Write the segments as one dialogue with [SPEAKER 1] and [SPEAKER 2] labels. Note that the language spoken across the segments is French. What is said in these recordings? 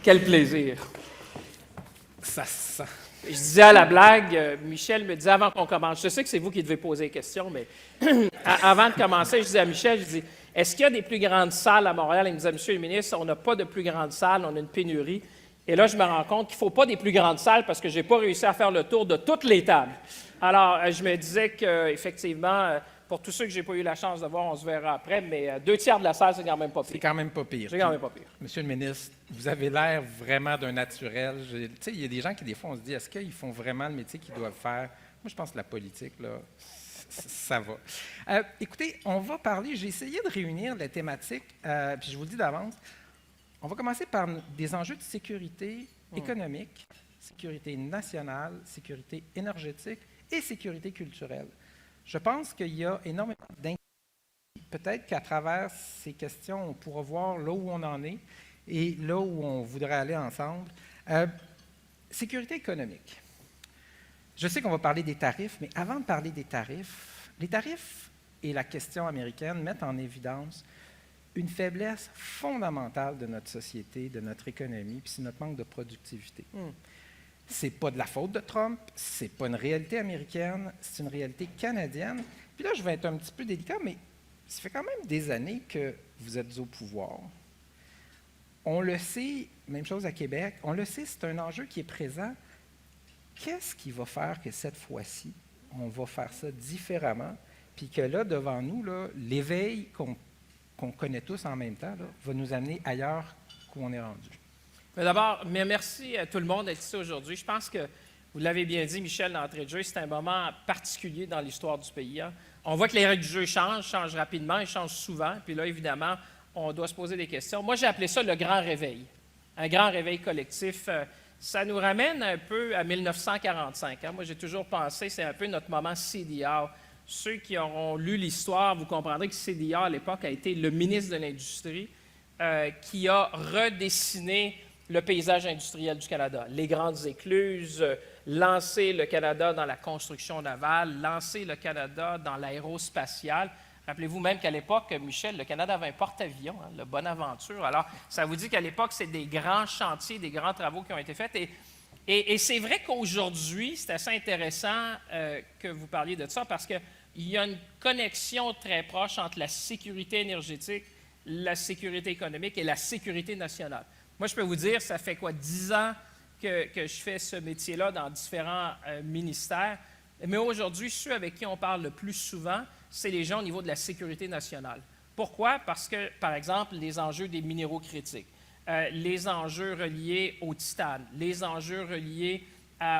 [SPEAKER 1] Quel plaisir. Je disais à la blague, Michel me disait avant qu'on commence, je sais que c'est vous qui devez poser les questions, mais avant de commencer, je disais à Michel, je dis, est-ce qu'il y a des plus grandes salles à Montréal? Il me disait, Monsieur le ministre, on n'a pas de plus grandes salles, on a une pénurie. Et là, je me rends compte qu'il ne faut pas des plus grandes salles parce que je n'ai pas réussi à faire le tour de toutes les tables. Alors, je me disais qu'effectivement, pour tous ceux que je n'ai pas eu la chance de voir, on se verra après, mais 2 tiers de la salle, c'est quand même pas pire.
[SPEAKER 2] C'est quand même pas pire.
[SPEAKER 1] C'est quand même pas pire.
[SPEAKER 2] Monsieur le ministre, vous avez l'air vraiment d'un naturel. Tu sais, il y a des gens qui, des fois, on se dit, est-ce qu'ils font vraiment le métier qu'ils doivent faire? Moi, je pense que la politique, là, ça va. Écoutez, on va parler, j'ai essayé de réunir les thématiques, puis je vous le dis d'avance, on va commencer par des enjeux de sécurité économique, sécurité nationale, sécurité énergétique et sécurité culturelle. Je pense qu'il y a énormément d'inquiétudes. Peut-être qu'à travers ces questions, on pourra voir là où on en est et là où on voudrait aller ensemble. Sécurité économique. Je sais qu'on va parler des tarifs, mais avant de parler des tarifs, les tarifs et la question américaine mettent en évidence une faiblesse fondamentale de notre société, de notre économie, puis c'est notre manque de productivité. C'est pas de la faute de Trump, c'est pas une réalité américaine, c'est une réalité canadienne. Puis là, je vais être un petit peu délicat, mais ça fait quand même des années que vous êtes au pouvoir. On le sait, même chose à Québec, on le sait, c'est un enjeu qui est présent. Qu'est-ce qui va faire que cette fois-ci, on va faire ça différemment, puis que là, devant nous, là, l'éveil qu'on connaît tous en même temps, là, va nous amener ailleurs qu'où on est rendu?
[SPEAKER 1] Mais d'abord, merci à tout le monde d'être ici aujourd'hui. Je pense que vous l'avez bien dit, Michel, d'entrée de jeu, c'est un moment particulier dans l'histoire du pays. Hein. On voit que les règles du jeu changent rapidement, elles changent souvent. Puis là, évidemment, on doit se poser des questions. Moi, j'ai appelé ça le grand réveil, un grand réveil collectif. Ça nous ramène un peu à 1945. Hein. Moi, j'ai toujours pensé que c'est un peu notre moment CDR. Ceux qui auront lu l'histoire, vous comprendrez que CDR, à l'époque, a été le ministre de l'Industrie qui a redessiné le paysage industriel du Canada. Les grandes écluses, lancer le Canada dans la construction navale, lancer le Canada dans l'aérospatial. Rappelez-vous même qu'à l'époque, Michel, le Canada avait un porte-avions, hein, le Bonaventure. Alors, ça vous dit qu'à l'époque, c'est des grands chantiers, des grands travaux qui ont été faits. Et c'est vrai qu'aujourd'hui, c'est assez intéressant que vous parliez de ça parce qu'il y a une connexion très proche entre la sécurité énergétique, la sécurité économique et la sécurité nationale. Moi, je peux vous dire, ça fait 10 ans que je fais ce métier-là dans différents ministères. Mais aujourd'hui, ceux avec qui on parle le plus souvent, c'est les gens au niveau de la sécurité nationale. Pourquoi? Parce que, par exemple, les enjeux des minéraux critiques, les enjeux reliés au titane, les enjeux reliés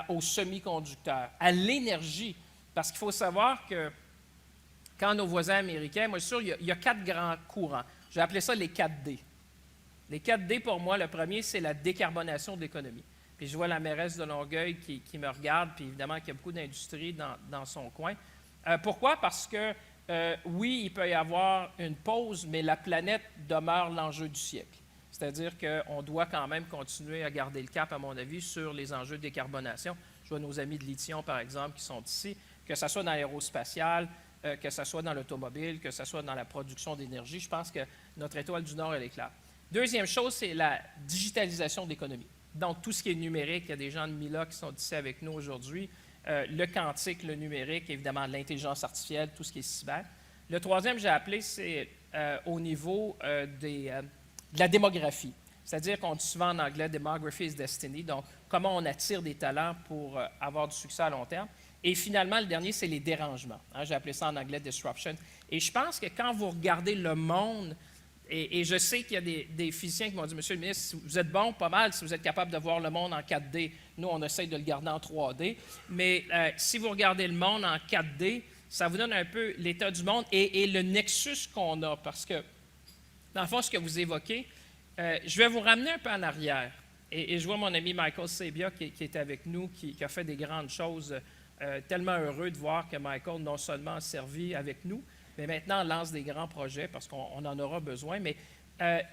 [SPEAKER 1] aux semi-conducteurs, à l'énergie. Parce qu'il faut savoir que quand nos voisins américains, moi, je suis sûr, il y a 4 grands courants. J'ai appelé ça les 4D. Les 4D, pour moi, le premier, c'est la décarbonation de l'économie. Puis je vois la mairesse de Longueuil qui me regarde, puis évidemment qu'il y a beaucoup d'industries dans son coin. Pourquoi? Parce que, oui, il peut y avoir une pause, mais la planète demeure l'enjeu du siècle. C'est-à-dire qu'on doit quand même continuer à garder le cap, à mon avis, sur les enjeux de décarbonation. Je vois nos amis de Lithium, par exemple, qui sont ici, que ce soit dans l'aérospatial, que ce soit dans l'automobile, que ce soit dans la production d'énergie. Je pense que notre étoile du Nord, elle est claire. Deuxième chose, c'est la digitalisation de l'économie. Donc, tout ce qui est numérique, il y a des gens de Mila qui sont ici avec nous aujourd'hui. Le quantique, le numérique, évidemment, l'intelligence artificielle, tout ce qui est cyber. Le troisième, j'ai appelé, c'est au niveau de la démographie. C'est-à-dire qu'on dit souvent en anglais « demography is destiny », donc comment on attire des talents pour avoir du succès à long terme. Et finalement, le dernier, c'est les dérangements. Hein, j'ai appelé ça en anglais « disruption ». Et je pense que quand vous regardez le monde, et je sais qu'il y a des physiciens qui m'ont dit « Monsieur le ministre, vous êtes bon, pas mal, si vous êtes capable de voir le monde en 4D. Nous, on essaie de le garder en 3D. Mais si vous regardez le monde en 4D, ça vous donne un peu l'état du monde et le nexus qu'on a. Parce que, dans le fond, ce que vous évoquez, je vais vous ramener un peu en arrière. Et je vois mon ami Michael Sabia qui est avec nous, qui a fait des grandes choses. Tellement heureux de voir que Michael non seulement a servi avec nous, mais maintenant on lance des grands projets parce qu'on en aura besoin. Mais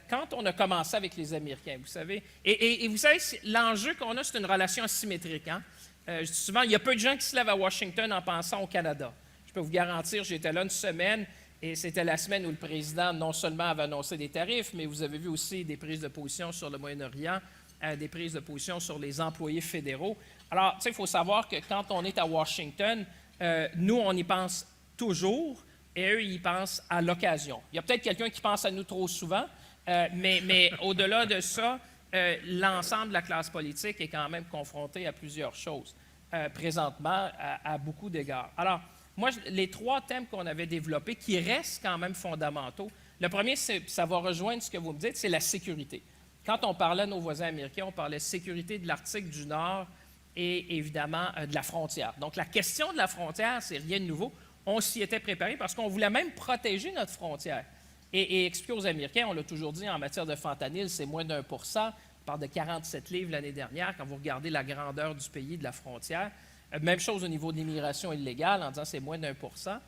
[SPEAKER 1] quand on a commencé avec les Américains, vous savez, et vous savez, l'enjeu qu'on a, c'est une relation asymétrique. Hein? Je dis souvent, il y a peu de gens qui se lèvent à Washington en pensant au Canada. Je peux vous garantir, j'étais là une semaine, et c'était la semaine où le président non seulement avait annoncé des tarifs, mais vous avez vu aussi des prises de position sur le Moyen-Orient, des prises de position sur les employés fédéraux. Alors, tu sais, il faut savoir que quand on est à Washington, nous, on y pense toujours et eux, ils y pensent à l'occasion. Il y a peut-être quelqu'un qui pense à nous trop souvent, mais au-delà de ça, l'ensemble de la classe politique est quand même confronté à plusieurs choses présentement à beaucoup d'égards. Alors, moi, les 3 thèmes qu'on avait développés, qui restent quand même fondamentaux, le premier, ça va rejoindre ce que vous me dites, c'est la sécurité. Quand on parlait à nos voisins américains, on parlait sécurité de l'Arctique du Nord et évidemment de la frontière. Donc, la question de la frontière, c'est rien de nouveau. On s'y était préparé parce qu'on voulait même protéger notre frontière. Et expliquer aux Américains, on l'a toujours dit, en matière de fentanyl, c'est moins d'1 %. On parle de 47 livres l'année dernière quand vous regardez la grandeur du pays, de la frontière. Même chose au niveau de l'immigration illégale, en disant c'est moins d'1 %.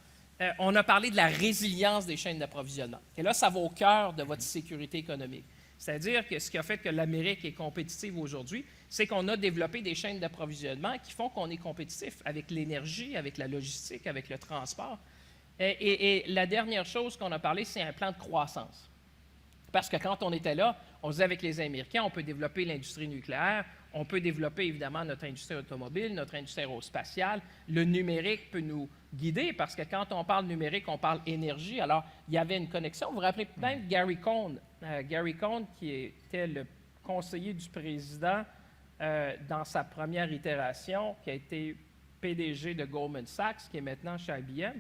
[SPEAKER 1] On a parlé de la résilience des chaînes d'approvisionnement. Et là, ça va au cœur de votre sécurité économique. C'est-à-dire que ce qui a fait que l'Amérique est compétitive aujourd'hui, c'est qu'on a développé des chaînes d'approvisionnement qui font qu'on est compétitif avec l'énergie, avec la logistique, avec le transport. Et la dernière chose qu'on a parlé, c'est un plan de croissance. Parce que quand on était là, on disait avec les Américains, on peut développer l'industrie nucléaire, on peut développer évidemment notre industrie automobile, notre industrie aérospatiale. Le numérique peut nous guider parce que quand on parle numérique, on parle énergie. Alors, il y avait une connexion. Vous vous rappelez peut-être Gary Cohn. Gary Cohn, qui était le conseiller du président dans sa première itération, qui a été PDG de Goldman Sachs, qui est maintenant chez IBM,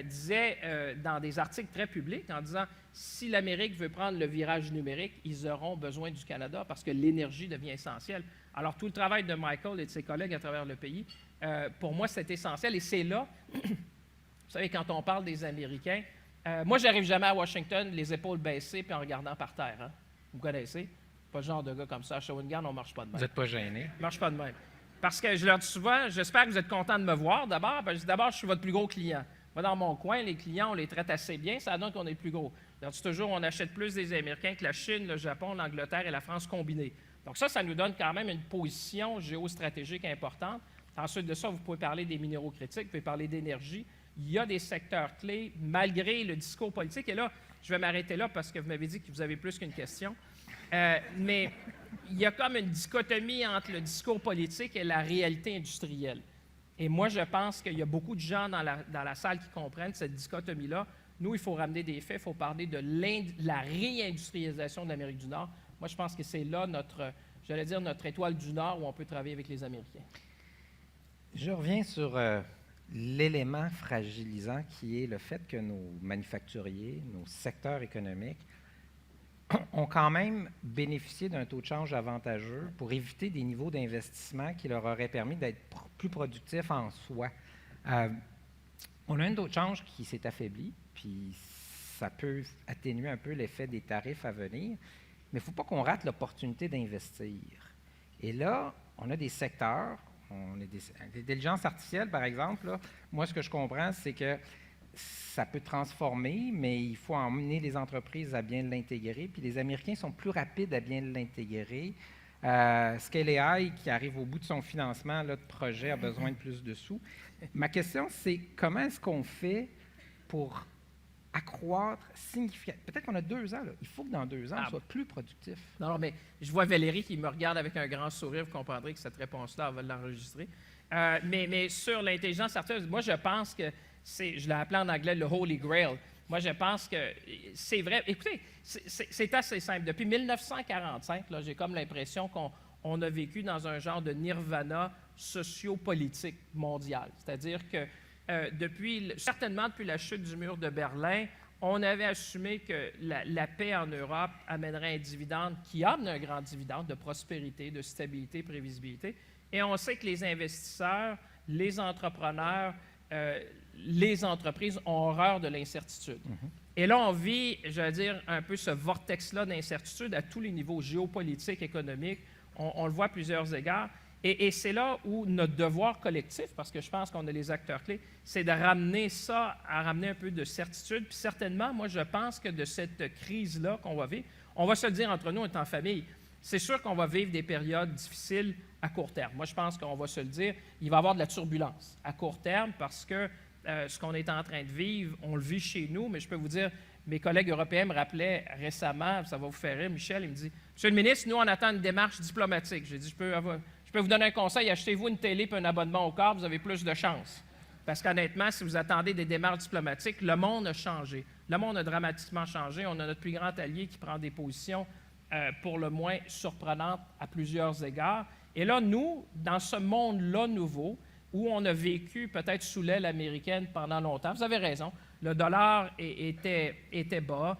[SPEAKER 1] disait dans des articles très publics en disant si l'Amérique veut prendre le virage numérique, ils auront besoin du Canada parce que l'énergie devient essentielle. Alors, tout le travail de Michael et de ses collègues à travers le pays, pour moi, c'est essentiel. Et c'est là, vous savez, quand on parle des Américains, moi, j'arrive jamais à Washington les épaules baissées puis en regardant par terre. Hein? Vous connaissez? Pas le genre de gars comme ça. À Shawinigan, on ne marche pas de même.
[SPEAKER 2] Vous n'êtes pas gêné?
[SPEAKER 1] On ne marche pas de même. Parce que je leur dis souvent, j'espère que vous êtes contents de me voir d'abord. D'abord, je suis votre plus gros client. Moi, dans mon coin, les clients, on les traite assez bien. Ça donne qu'on est le plus gros. Donc, toujours, on achète plus des Américains que la Chine, le Japon, l'Angleterre et la France combinés. Donc, ça nous donne quand même une position géostratégique importante. Ensuite de ça, vous pouvez parler des minéraux critiques, vous pouvez parler d'énergie. Il y a des secteurs clés, malgré le discours politique. Et là, je vais m'arrêter là parce que vous m'avez dit que vous avez plus qu'une question. Mais il y a comme une dichotomie entre le discours politique et la réalité industrielle. Et moi, je pense qu'il y a beaucoup de gens dans la salle qui comprennent cette dichotomie-là. Nous, il faut ramener des faits, il faut parler de la réindustrialisation de l'Amérique du Nord. Moi, je pense que c'est là notre étoile du Nord où on peut travailler avec les Américains.
[SPEAKER 2] Je reviens sur l'élément fragilisant qui est le fait que nos manufacturiers, nos secteurs économiques ont quand même bénéficié d'un taux de change avantageux pour éviter des niveaux d'investissement qui leur auraient permis d'être plus productifs en soi. On a un taux de change qui s'est affaibli, puis ça peut atténuer un peu l'effet des tarifs à venir, mais il ne faut pas qu'on rate l'opportunité d'investir. Et là, on a des secteurs, l'intelligence artificielle, par exemple, là, moi, ce que je comprends, c'est que ça peut transformer, mais il faut emmener les entreprises à bien l'intégrer. Puis les Américains sont plus rapides à bien l'intégrer. Scale AI, qui arrive au bout de son financement là, de projet, a besoin de plus de sous. Ma question, c'est comment est-ce qu'on fait pour accroître significativement? Peut-être qu'on a 2 ans. Là. Il faut que dans 2 ans, on soit plus productif.
[SPEAKER 1] Non, mais je vois Valérie qui me regarde avec un grand sourire. Vous comprendrez que cette réponse-là, elle va l'enregistrer. Mais sur l'intelligence artificielle, moi, je pense que je l'ai appelé en anglais le Holy Grail. Moi, je pense que c'est vrai. Écoutez, c'est assez simple. Depuis 1945, là, j'ai comme l'impression qu'on a vécu dans un genre de nirvana sociopolitique mondial. C'est-à-dire que certainement depuis la chute du mur de Berlin, on avait assumé que la paix en Europe amènerait un dividende qui amène un grand dividende de prospérité, de stabilité, prévisibilité. Et on sait que les investisseurs, les entrepreneurs, les entreprises ont horreur de l'incertitude. Et là, on vit, je veux dire, un peu ce vortex-là d'incertitude à tous les niveaux, géopolitiques, économiques. On le voit à plusieurs égards. Et c'est là où notre devoir collectif, parce que je pense qu'on a les acteurs clés, c'est de ramener ça, à ramener un peu de certitude. Puis certainement, moi, je pense que de cette crise-là qu'on va vivre, on va se le dire entre nous, on est en famille, c'est sûr qu'on va vivre des périodes difficiles à court terme. Moi, je pense qu'on va se le dire, il va y avoir de la turbulence à court terme parce que ce qu'on est en train de vivre, on le vit chez nous, mais je peux vous dire, mes collègues européens me rappelaient récemment, ça va vous faire rire, Michel, il me dit « Monsieur le ministre, nous, on attend une démarche diplomatique. » J'ai dit « Je peux vous donner un conseil, achetez-vous une télé et un abonnement au câble, vous avez plus de chance. » Parce qu'honnêtement, si vous attendez des démarches diplomatiques, le monde a changé. Le monde a dramatiquement changé. On a notre plus grand allié qui prend des positions pour le moins surprenantes à plusieurs égards. Et là, nous, dans ce monde-là nouveau, où on a vécu peut-être sous l'aile américaine pendant longtemps, vous avez raison, le dollar était bas,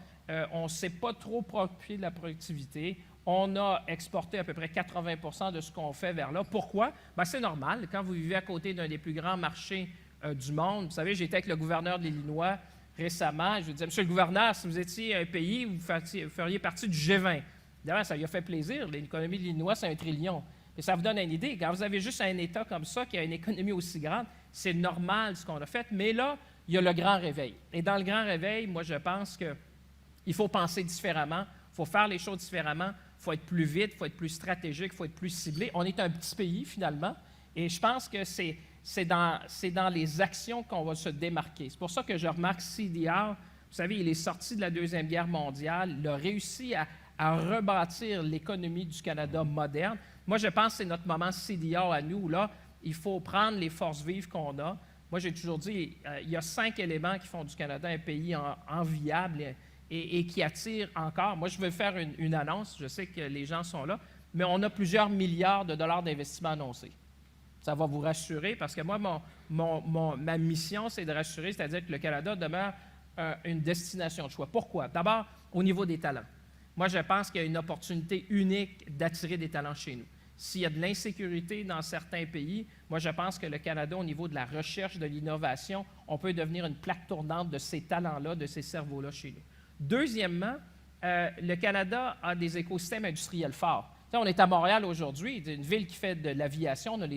[SPEAKER 1] on ne s'est pas trop préoccupé de la productivité, on a exporté à peu près 80 de ce qu'on fait vers là. Pourquoi? Bien, c'est normal. Quand vous vivez à côté d'un des plus grands marchés du monde, vous savez, j'étais avec le gouverneur de l'Illinois récemment, je lui disais, Monsieur le gouverneur, si vous étiez un pays, vous feriez partie du G20. D'ailleurs, ça lui a fait plaisir, l'économie de l'Illinois, c'est 1 trillion. Et ça vous donne une idée. Quand vous avez juste un État comme ça qui a une économie aussi grande, c'est normal ce qu'on a fait. Mais là, il y a le grand réveil. Et dans le grand réveil, moi, je pense qu'il faut penser différemment, il faut faire les choses différemment, il faut être plus vite, il faut être plus stratégique, il faut être plus ciblé. On est un petit pays, finalement, et je pense que c'est dans les actions qu'on va se démarquer. C'est pour ça que je remarque CDR. Vous savez, il est sorti de la Deuxième Guerre mondiale, il a réussi à rebâtir l'économie du Canada moderne. Moi, je pense que c'est notre moment CDR à nous, là. Il faut prendre les forces vives qu'on a. Moi, j'ai toujours dit, il y a 5 éléments qui font du Canada un pays enviable et qui attire encore. Moi, je veux faire une annonce. Je sais que les gens sont là, mais on a plusieurs milliards de dollars d'investissement annoncés. Ça va vous rassurer parce que moi, ma mission, c'est de rassurer, c'est-à-dire que le Canada demeure une destination de choix. Pourquoi? D'abord, au niveau des talents. Moi, je pense qu'il y a une opportunité unique d'attirer des talents chez nous. S'il y a de l'insécurité dans certains pays, moi, je pense que le Canada, au niveau de la recherche, de l'innovation, on peut devenir une plaque tournante de ces talents-là, de ces cerveaux-là chez nous. Deuxièmement, le Canada a des écosystèmes industriels forts. Tu sais, on est à Montréal aujourd'hui, une ville qui fait de l'aviation. On a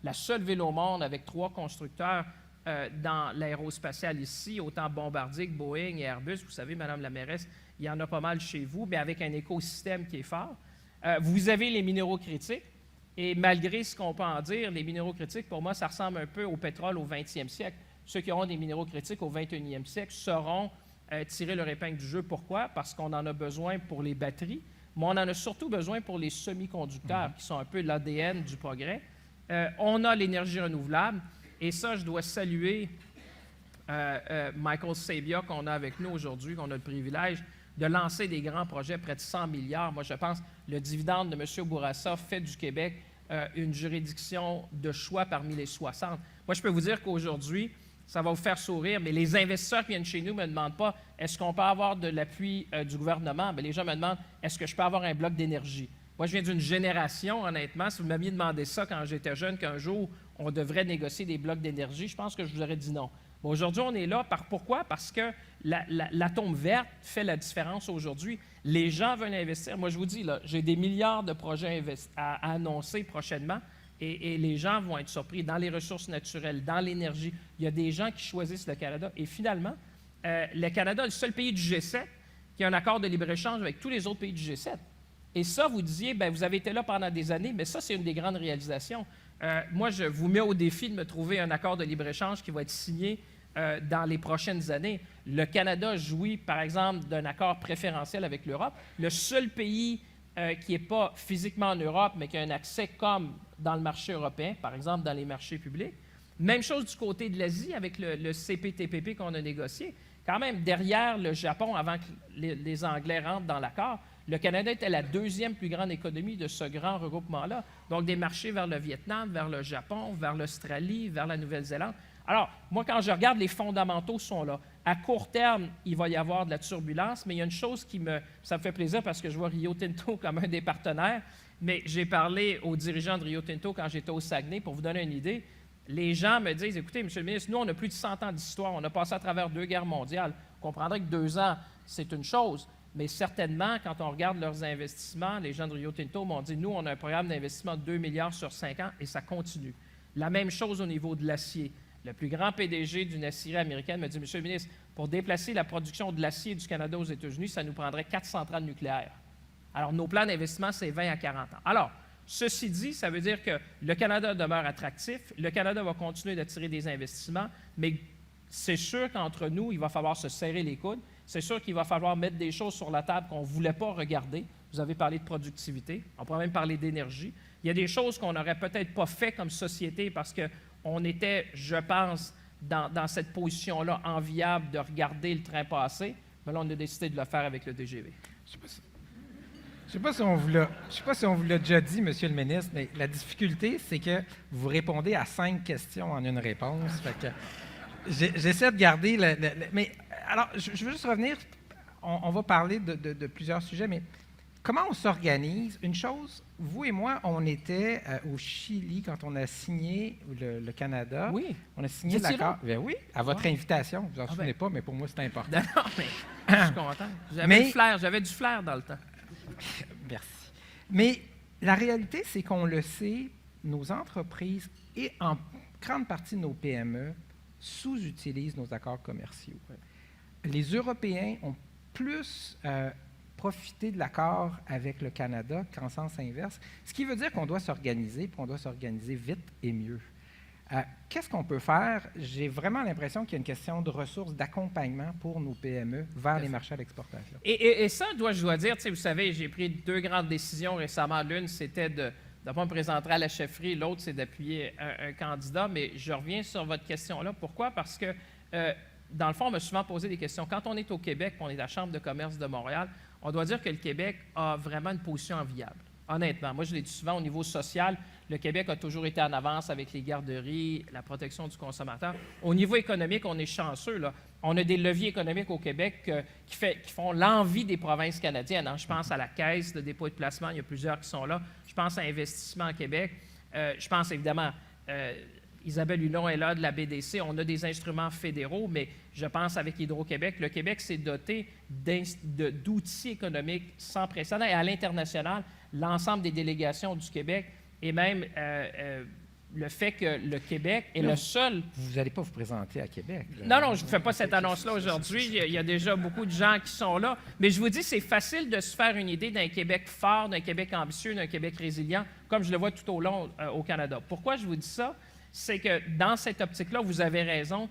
[SPEAKER 1] la seule ville au monde avec 3 constructeurs dans l'aérospatial ici, autant Bombardier que Boeing et Airbus. Vous savez, Madame la mairesse, il y en a pas mal chez vous, mais avec un écosystème qui est fort. Vous avez les minéraux critiques, et malgré ce qu'on peut en dire, les minéraux critiques, pour moi, ça ressemble un peu au pétrole au 20e siècle. Ceux qui auront des minéraux critiques au 21e siècle sauront tirer leur épingle du jeu. Pourquoi? Parce qu'on en a besoin pour les batteries, mais on en a surtout besoin pour les semi-conducteurs, qui sont un peu l'ADN du progrès. On a l'énergie renouvelable, et ça, je dois saluer Michael Sabia qu'on a avec nous aujourd'hui, qu'on a le privilège de lancer des grands projets, près de 100 milliards. Moi, je pense que le dividende de M. Bourassa fait du Québec une juridiction de choix parmi les 60. Moi, je peux vous dire qu'aujourd'hui, ça va vous faire sourire, mais les investisseurs qui viennent chez nous ne me demandent pas « Est-ce qu'on peut avoir de l'appui du gouvernement? » Bien, les gens me demandent « Est-ce que je peux avoir un bloc d'énergie? » Moi, je viens d'une génération, honnêtement, si vous m'aviez demandé ça quand j'étais jeune, qu'un jour, on devrait négocier des blocs d'énergie, je pense que je vous aurais dit non. Bon, aujourd'hui, on est là. Pourquoi? Parce que l'atome verte fait la différence aujourd'hui. Les gens veulent investir. Moi, je vous dis, là, j'ai des milliards de projets à annoncer prochainement et les gens vont être surpris dans les ressources naturelles, dans l'énergie. Il y a des gens qui choisissent le Canada. Et finalement, le Canada est le seul pays du G7 qui a un accord de libre-échange avec tous les autres pays du G7. Et ça, vous disiez, bien, vous avez été là pendant des années, mais ça, c'est une des grandes réalisations. Moi, je vous mets au défi de me trouver un accord de libre-échange qui va être signé dans les prochaines années. Le Canada jouit, par exemple, d'un accord préférentiel avec l'Europe. Le seul pays qui n'est pas physiquement en Europe, mais qui a un accès comme dans le marché européen, par exemple dans les marchés publics. Même chose du côté de l'Asie avec le CPTPP qu'on a négocié. Quand même, derrière le Japon, avant que les Anglais rentrent dans l'accord, le Canada était la 2e plus grande économie de ce grand regroupement-là. Donc, des marchés vers le Vietnam, vers le Japon, vers l'Australie, vers la Nouvelle-Zélande. Alors, moi, quand je regarde, les fondamentaux sont là. À court terme, il va y avoir de la turbulence, mais il y a une chose ça me fait plaisir parce que je vois Rio Tinto comme un des partenaires, mais j'ai parlé aux dirigeants de Rio Tinto quand j'étais au Saguenay, pour vous donner une idée. Les gens me disent, écoutez, Monsieur le ministre, nous, on a plus de 100 ans d'histoire, on a passé à travers 2 guerres mondiales. Vous comprendrez que 2 ans, c'est une chose, mais certainement, quand on regarde leurs investissements, les gens de Rio Tinto m'ont dit, nous, on a un programme d'investissement de 2 milliards sur 5 ans et ça continue. La même chose au niveau de l'acier. Le plus grand PDG d'une aciérie américaine me dit, Monsieur le ministre, pour déplacer la production de l'acier du Canada aux États-Unis, ça nous prendrait 4 centrales nucléaires. Alors, nos plans d'investissement, c'est 20 à 40 ans. Alors, ceci dit, ça veut dire que le Canada demeure attractif, le Canada va continuer d'attirer des investissements, mais c'est sûr qu'entre nous, il va falloir se serrer les coudes. C'est sûr qu'il va falloir mettre des choses sur la table qu'on ne voulait pas regarder. Vous avez parlé de productivité, on pourrait même parler d'énergie. Il y a des choses qu'on n'aurait peut-être pas fait comme société parce qu'on était, je pense, dans cette position-là enviable de regarder le train passer. Mais là, on a décidé de le faire avec le TGV.
[SPEAKER 2] Je ne sais pas si on vous l'a déjà dit, Monsieur le ministre, mais la difficulté, c'est que vous répondez à 5 questions en une réponse. Fait que j'essaie de garder mais alors, je veux juste revenir. On va parler de plusieurs sujets, mais comment on s'organise? Une chose, vous et moi, on était au Chili quand on a signé le Canada.
[SPEAKER 1] Oui.
[SPEAKER 2] On a signé l'accord. Ben oui, à votre invitation. Vous en souvenez pas, mais pour moi, c'est important.
[SPEAKER 1] Non, mais je suis content. J'avais du flair dans le temps.
[SPEAKER 2] Merci. Mais la réalité, c'est qu'on le sait, nos entreprises et en grande partie nos PME sous-utilisent nos accords commerciaux. Les Européens ont plus profité de l'accord avec le Canada qu'en sens inverse, ce qui veut dire qu'on doit s'organiser, puis on doit s'organiser vite et mieux. Qu'est-ce qu'on peut faire? J'ai vraiment l'impression qu'il y a une question de ressources, d'accompagnement pour nos PME vers les marchés à l'exportation.
[SPEAKER 1] Et ça, je dois dire, vous savez, j'ai pris 2 grandes décisions récemment. L'une, c'était de ne pas me présenter à la chefferie. L'autre, c'est d'appuyer un candidat. Mais je reviens sur votre question-là. Pourquoi? Parce que, dans le fond, on m'a souvent posé des questions. Quand on est au Québec, on est à la Chambre de commerce de Montréal, on doit dire que le Québec a vraiment une position enviable. Honnêtement, moi, je l'ai dit souvent, au niveau social, le Québec a toujours été en avance avec les garderies, la protection du consommateur. Au niveau économique, on est chanceux, là. On a des leviers économiques au Québec qui font l'envie des provinces canadiennes. Hein. Je pense à la Caisse de dépôt et de placement, il y a plusieurs qui sont là. Je pense à Investissement en Québec. Je pense évidemment, Isabelle Hulot est là de la BDC. On a des instruments fédéraux, mais je pense avec Hydro-Québec, le Québec s'est doté d'outils économiques sans précédent. Et à l'international, l'ensemble des délégations du Québec et même le fait que le Québec est le seul...
[SPEAKER 2] Vous n'allez pas vous présenter à Québec.
[SPEAKER 1] Non, je ne fais pas cette annonce-là aujourd'hui. Il y a déjà beaucoup de gens qui sont là. Mais je vous dis, c'est facile de se faire une idée d'un Québec fort, d'un Québec ambitieux, d'un Québec résilient, comme je le vois tout au long au Canada. Pourquoi je vous dis ça? C'est que dans cette optique-là, vous avez raison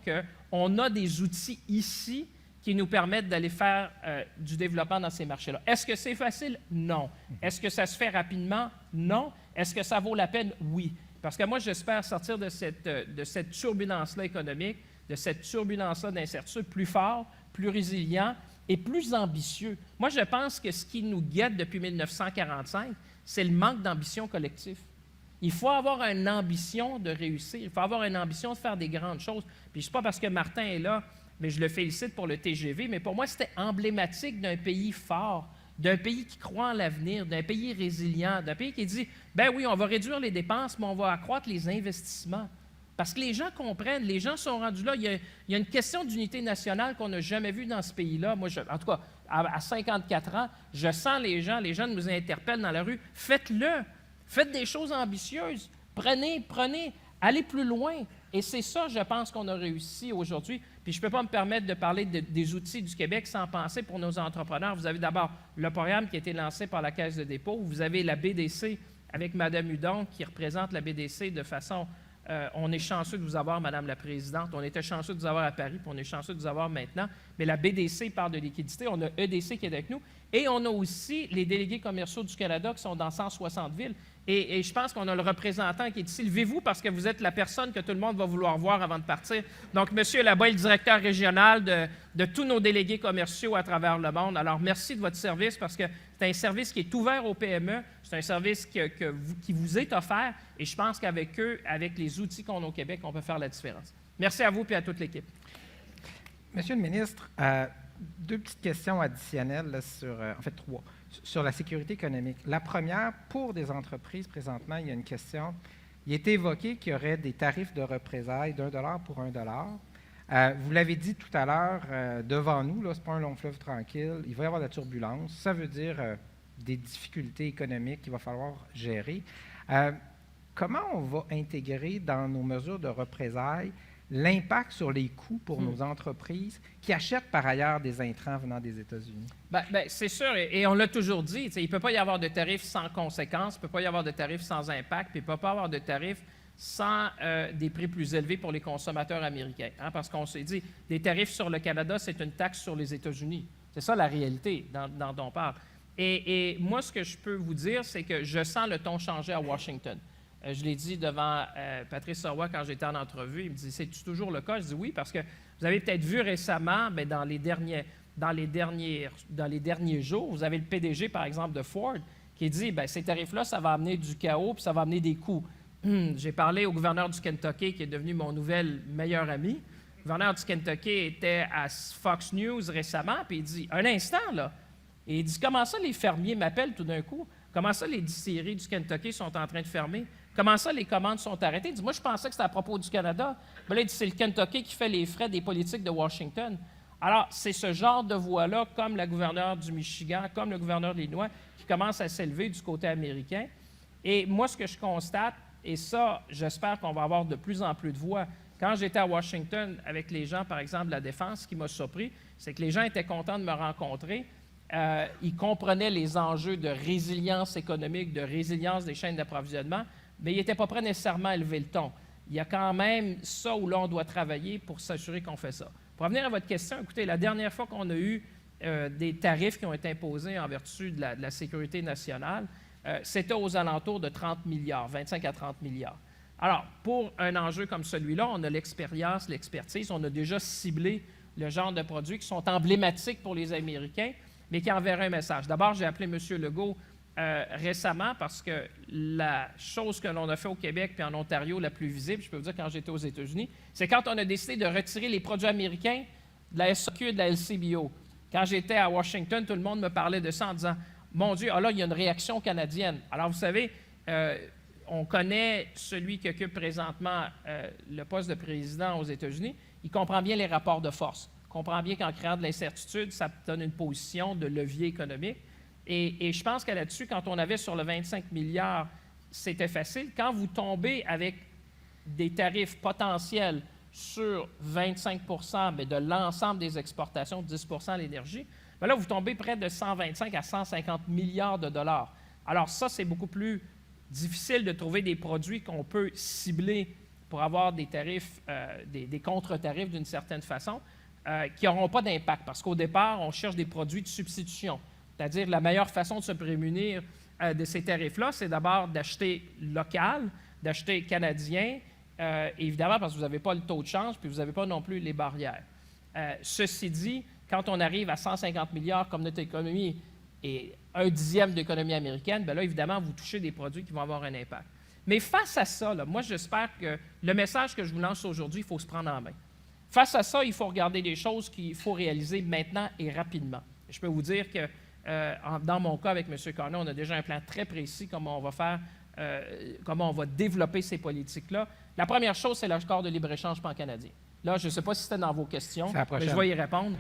[SPEAKER 1] qu'on a des outils ici qui nous permettent d'aller faire du développement dans ces marchés-là. Est-ce que c'est facile? Non. Est-ce que ça se fait rapidement? Non. Est-ce que ça vaut la peine? Oui. Parce que moi, j'espère sortir de cette turbulence-là économique, de cette turbulence-là d'incertitude plus fort, plus résilient et plus ambitieux. Moi, je pense que ce qui nous guette depuis 1945, c'est le manque d'ambition collective. Il faut avoir une ambition de réussir. Il faut avoir une ambition de faire des grandes choses. Puis, ce n'est pas parce que Martin est là, mais je le félicite pour le TGV, mais pour moi, c'était emblématique d'un pays fort, d'un pays qui croit en l'avenir, d'un pays résilient, d'un pays qui dit, ben oui, on va réduire les dépenses, mais on va accroître les investissements. Parce que les gens comprennent, les gens sont rendus là. Il y a une question d'unité nationale qu'on n'a jamais vue dans ce pays-là. Moi, en tout cas, à 54 ans, je sens les gens nous interpellent dans la rue. Faites-le. Faites des choses ambitieuses. Prenez, allez plus loin. Et c'est ça, je pense, qu'on a réussi aujourd'hui. Puis je ne peux pas me permettre de parler des outils du Québec sans penser pour nos entrepreneurs. Vous avez d'abord le programme qui a été lancé par la Caisse de dépôt. Vous avez la BDC avec Mme Hudon qui représente la BDC de façon... on est chanceux de vous avoir, Madame la Présidente. On était chanceux de vous avoir à Paris, puis on est chanceux de vous avoir maintenant. Mais la BDC parle de liquidité. On a EDC qui est avec nous. Et on a aussi les délégués commerciaux du Canada qui sont dans 160 villes. Et je pense qu'on a le représentant qui est ici. Levez-vous parce que vous êtes la personne que tout le monde va vouloir voir avant de partir. Donc, M. là-bas est le directeur régional de tous nos délégués commerciaux à travers le monde. Alors, merci de votre service parce que c'est un service qui est ouvert aux PME. C'est un service qui vous est offert. Et je pense qu'avec eux, avec les outils qu'on a au Québec, on peut faire la différence. Merci à vous et à toute l'équipe.
[SPEAKER 2] Monsieur le ministre, 2 petites questions additionnelles, là, en fait 3, sur la sécurité économique. La première, pour des entreprises, présentement, il y a une question. Il est évoqué qu'il y aurait des tarifs de représailles d'$1 pour $1. Vous l'avez dit tout à l'heure, devant nous, ce n'est pas un long fleuve tranquille, il va y avoir de la turbulence. Ça veut dire des difficultés économiques qu'il va falloir gérer. Comment on va intégrer dans nos mesures de représailles l'impact sur les coûts pour nos entreprises qui achètent par ailleurs des intrants venant des États-Unis? Bien,
[SPEAKER 1] c'est sûr, et on l'a toujours dit, il ne peut pas y avoir de tarifs sans conséquences, il ne peut pas y avoir de tarifs sans impact, puis il ne peut pas y avoir de tarifs sans des prix plus élevés pour les consommateurs américains. Hein, parce qu'on s'est dit, des tarifs sur le Canada, c'est une taxe sur les États-Unis. C'est ça la réalité dont on parle. Et moi, ce que je peux vous dire, c'est que je sens le ton changer à Washington. Je l'ai dit devant Patrice Roy quand j'étais en entrevue. Il me dit, c'est toujours le cas? Je dis oui, parce que vous avez peut-être vu récemment, mais dans les derniers jours, vous avez le PDG, par exemple, de Ford, qui dit, bien, ces tarifs-là, ça va amener du chaos, puis ça va amener des coûts. J'ai parlé au gouverneur du Kentucky, qui est devenu mon nouvel meilleur ami. Le gouverneur du Kentucky était à Fox News récemment, puis il dit, un instant, là, et il dit, comment ça les fermiers m'appellent tout d'un coup? Comment ça les distilleries du Kentucky sont en train de fermer? Comment ça les commandes sont arrêtées? Il dit, moi, je pensais que c'était à propos du Canada. Mais là, il dit, c'est le Kentucky qui fait les frais des politiques de Washington. Alors, c'est ce genre de voix-là, comme la gouverneure du Michigan, comme le gouverneur de l'Illinois, qui commence à s'élever du côté américain. Et moi, ce que je constate, et ça, j'espère qu'on va avoir de plus en plus de voix. Quand j'étais à Washington avec les gens, par exemple, de la Défense, ce qui m'a surpris, c'est que les gens étaient contents de me rencontrer. Ils comprenaient les enjeux de résilience économique, de résilience des chaînes d'approvisionnement, mais ils n'étaient pas prêts nécessairement à élever le ton. Il y a quand même ça où là, on doit travailler pour s'assurer qu'on fait ça. Pour revenir à votre question, écoutez, la dernière fois qu'on a eu des tarifs qui ont été imposés en vertu de la sécurité nationale, c'était aux alentours de 30 milliards, 25 à 30 milliards. Alors, pour un enjeu comme celui-là, on a l'expérience, l'expertise, on a déjà ciblé le genre de produits qui sont emblématiques pour les Américains, mais qui enverraient un message. D'abord, j'ai appelé M. Legault récemment parce que la chose que l'on a fait au Québec et en Ontario, la plus visible, je peux vous dire quand j'étais aux États-Unis, c'est quand on a décidé de retirer les produits américains de la SAQ et de la LCBO. Quand j'étais à Washington, tout le monde me parlait de ça en disant « Mon Dieu, là, il y a une réaction canadienne. » Alors, vous savez, on connaît celui qui occupe présentement le poste de président aux États-Unis. Il comprend bien les rapports de force. Il comprend bien qu'en créant de l'incertitude, ça donne une position de levier économique. Et je pense que là-dessus, quand on avait sur le 25 milliards, c'était facile. Quand vous tombez avec des tarifs potentiels sur 25 mais de l'ensemble des exportations, 10 à l'énergie, bien là, vous tombez près de 125 à 150 milliards de dollars. Alors ça, c'est beaucoup plus difficile de trouver des produits qu'on peut cibler pour avoir des tarifs, des contre-tarifs d'une certaine façon, qui n'auront pas d'impact. Parce qu'au départ, on cherche des produits de substitution. C'est-à-dire la meilleure façon de se prémunir de ces tarifs-là, c'est d'abord d'acheter local, d'acheter canadien, évidemment parce que vous n'avez pas le taux de change, puis vous n'avez pas non plus les barrières. Ceci dit, quand on arrive à 150 milliards comme notre économie et 1/10 de l'économie américaine, bien là, évidemment, vous touchez des produits qui vont avoir un impact. Mais face à ça, là, moi, j'espère que le message que je vous lance aujourd'hui, il faut se prendre en main. Face à ça, il faut regarder des choses qu'il faut réaliser maintenant et rapidement. Je peux vous dire que dans mon cas, avec M. Carnot, on a déjà un plan très précis comment on va faire, comment on va développer ces politiques-là. La première chose, c'est l'accord de libre-échange pan-canadien. Là, je ne sais pas si c'était dans vos questions, mais je vais y répondre.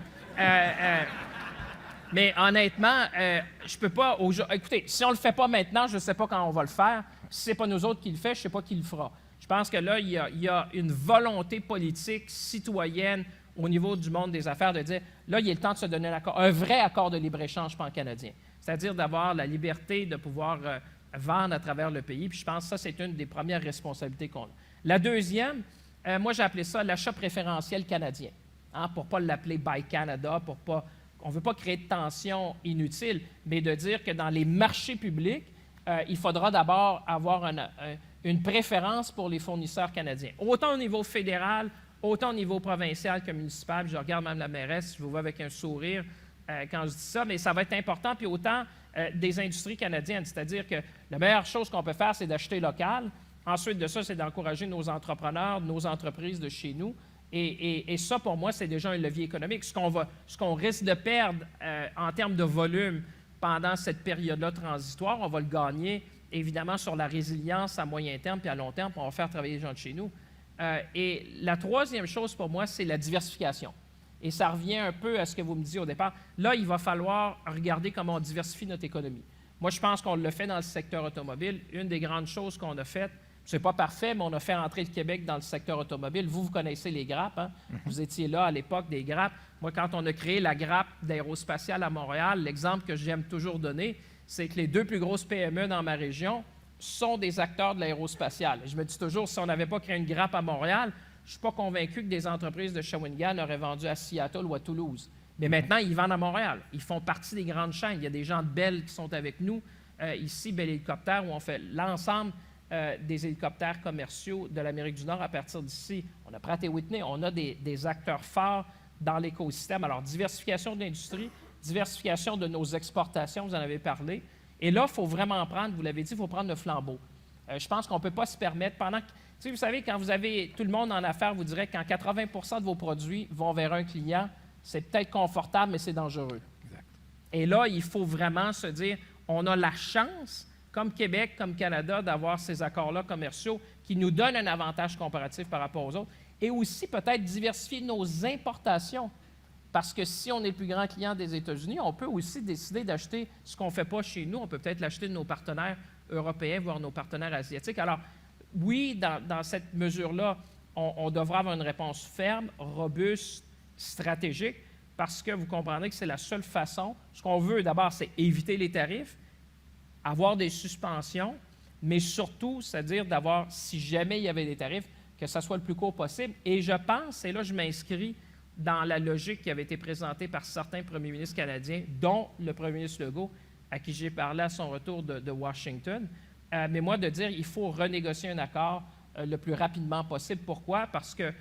[SPEAKER 1] Mais honnêtement, je ne peux pas... Écoutez, si on ne le fait pas maintenant, je ne sais pas quand on va le faire. Si ce n'est pas nous autres qui le fait, je ne sais pas qui le fera. Je pense que là, il y a une volonté politique citoyenne au niveau du monde des affaires de dire, là, il est le temps de se donner un vrai accord de libre-échange pan-canadien. C'est-à-dire d'avoir la liberté de pouvoir vendre à travers le pays. Puis je pense que ça, c'est une des premières responsabilités qu'on a. La deuxième, moi, j'ai appelé ça l'achat préférentiel canadien, hein, pour ne pas l'appeler Buy Canada, on ne veut pas créer de tension inutile, mais de dire que dans les marchés publics, il faudra d'abord avoir une préférence pour les fournisseurs canadiens, autant au niveau fédéral, autant au niveau provincial que municipal. Je regarde Mme la mairesse, je vous vois avec un sourire quand je dis ça, mais ça va être important, puis autant des industries canadiennes. C'est-à-dire que la meilleure chose qu'on peut faire, c'est d'acheter local. Ensuite de ça, c'est d'encourager nos entrepreneurs, nos entreprises de chez nous. Et ça, pour moi, c'est déjà un levier économique. Ce qu'on risque de perdre en termes de volume pendant cette période-là transitoire, on va le gagner, évidemment, sur la résilience à moyen terme puis à long terme, puis on va faire travailler les gens de chez nous. Et la troisième chose pour moi, c'est la diversification. Et ça revient un peu à ce que vous me disiez au départ. Là, il va falloir regarder comment on diversifie notre économie. Moi, je pense qu'on le fait dans le secteur automobile. Une des grandes choses qu'on a faites, ce n'est pas parfait, mais on a fait entrer le Québec dans le secteur automobile. Vous connaissez les grappes. Hein? Vous étiez là à l'époque des grappes. Moi, quand on a créé la grappe d'aérospatiale à Montréal, l'exemple que j'aime toujours donner, c'est que les deux plus grosses PME dans ma région sont des acteurs de l'aérospatiale. Je me dis toujours, si on n'avait pas créé une grappe à Montréal, je ne suis pas convaincu que des entreprises de Shawinigan auraient vendu à Seattle ou à Toulouse. Mais maintenant, ils vendent à Montréal. Ils font partie des grandes chaînes. Il y a des gens de Bell qui sont avec nous ici, Bell Hélicoptère, où on fait l'ensemble des hélicoptères commerciaux de l'Amérique du Nord à partir d'ici. On a Pratt & Whitney, on a des acteurs forts dans l'écosystème. Alors, diversification de l'industrie, diversification de nos exportations, vous en avez parlé. Et là, il faut vraiment prendre, vous l'avez dit, il faut prendre le flambeau. Je pense qu'on ne peut pas se permettre pendant que... Tu sais, vous savez, quand vous avez... Tout le monde en affaires vous dirait que quand 80 de vos produits vont vers un client, c'est peut-être confortable, mais c'est dangereux.
[SPEAKER 2] Exact.
[SPEAKER 1] Et là, il faut vraiment se dire, on a la chance, comme Québec, comme Canada, d'avoir ces accords-là commerciaux qui nous donnent un avantage comparatif par rapport aux autres. Et aussi, peut-être, diversifier nos importations. Parce que si on est le plus grand client des États-Unis, on peut aussi décider d'acheter ce qu'on ne fait pas chez nous. On peut peut-être l'acheter de nos partenaires européens, voire nos partenaires asiatiques. Alors, oui, dans cette mesure-là, on devra avoir une réponse ferme, robuste, stratégique, parce que vous comprendrez que c'est la seule façon. Ce qu'on veut d'abord, c'est éviter les tarifs, avoir des suspensions, mais surtout, c'est-à-dire d'avoir, si jamais il y avait des tarifs, que ça soit le plus court possible. Et je pense, et là je m'inscris dans la logique qui avait été présentée par certains premiers ministres canadiens, dont le premier ministre Legault, à qui j'ai parlé à son retour de Washington, mais moi de dire qu'il faut renégocier un accord le plus rapidement possible. Pourquoi? Parce que